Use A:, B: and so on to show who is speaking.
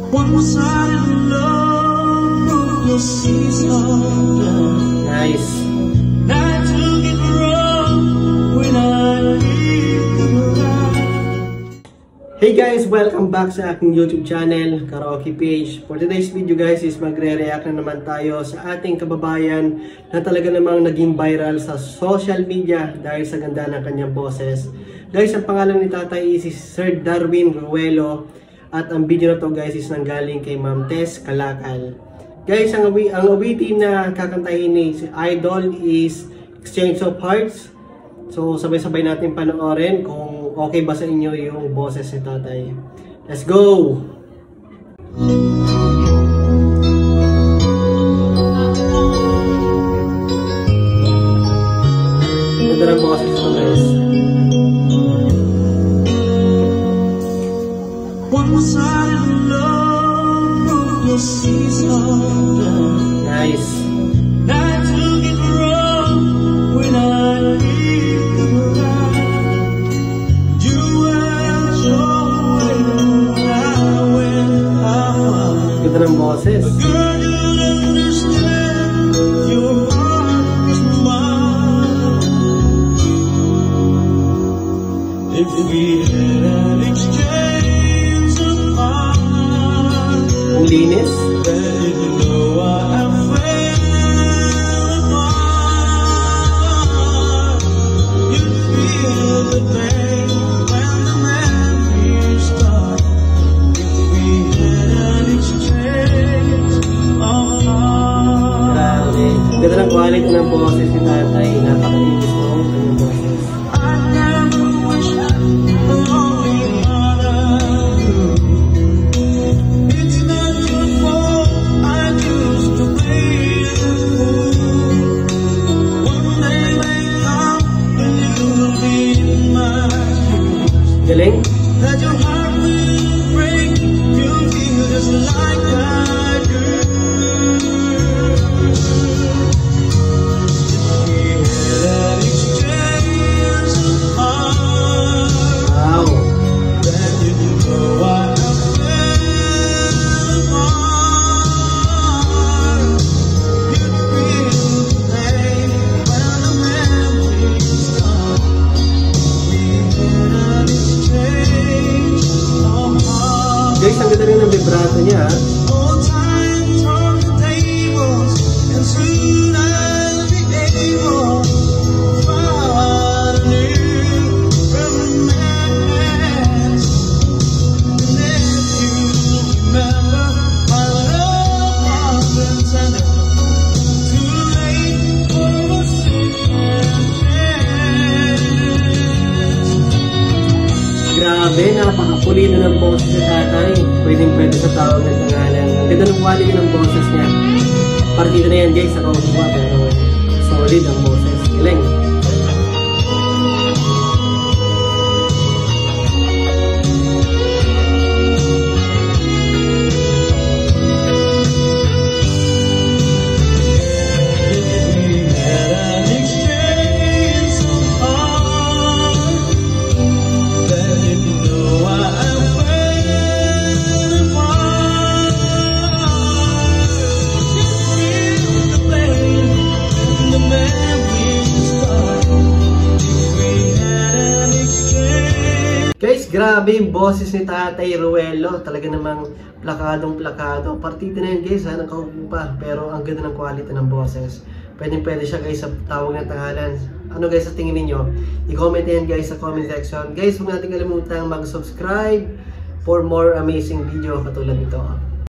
A: One side of love broke your season.
B: Nice.
A: I took it wrong when I leave you around.
B: Hey guys! Welcome back sa aking YouTube channel, Karaoke Page. For today's video guys is magre-react na naman tayo sa ating kababayan na talaga namang naging viral sa social media dahil sa ganda ng kanyang boses. Guys, ang pangalan ni Tatay is Sir Darwin Ruelo at ang video na to guys is nanggaling kay Ma'am Tess Kalakal. Guys, ang awitin na kakantahin ni Idol is Exchange of Hearts. So sabay-sabay natin panoorin kung okay ba sa inyo yung boses ni Tatay. Let's go! Ganda ng boses ko guys.
A: One side of love broke your season.
B: Nice.
A: I took it wrong when I leave you around. You went your way and I went out.
B: Ganda ng boses.
A: Girl, you'll understand your heart was mine. If we had an exchange of hearts,
B: Ang linis.
A: then you know I fell apart. You'd feel the pain when the memories start. If we had an exchange of hearts.
B: Grabe. Ganda ng quality ng boses ni Tatay. Napakalinis mo ang kanyang boses.
A: I never wish the lonely heart of you. It's not your fault, I used to play the fool. One day may come and you will be in my shoes.
B: Galing?
A: That your heart will break, you'll feel just like I do. If we had an exchange of hearts,
B: Wow.
A: then you know I fell apart. You'd feel the pain when the memories come. We had an exchange of hearts.
B: Guys, ang ganda rin ng vibrato niya.
A: Old time turn the tables, and soon I'll be able to find a new romance. And if you remember, my love wasn't tender. Too late for a second chance.
B: Grabe, napakapulido ng boses ni Tatay. Pwede sa tawag ng pangalan. Ang ganda ng quality ng boses niya. Partida na yan guys, ako ba, pero solid ang boses. Galing.
A: We had an exchange of hearts, then you know I fell apart. You feel the pain when the memories start. We had an exchange.
B: Guys, grabe yung boses ni Tatay Ruelo. Talaga namang plakadong-plakado. Partida na yan guys, ha? Nakaupo pa. Pero ang ganda ng quality ng boses. Pwede siya guys sa tawag ng tangalan. Ano guys sa tingin ninyo? I-comment yan guys sa comment section. Guys, huwag natin kalimutan mag-subscribe for more amazing video katulad nito.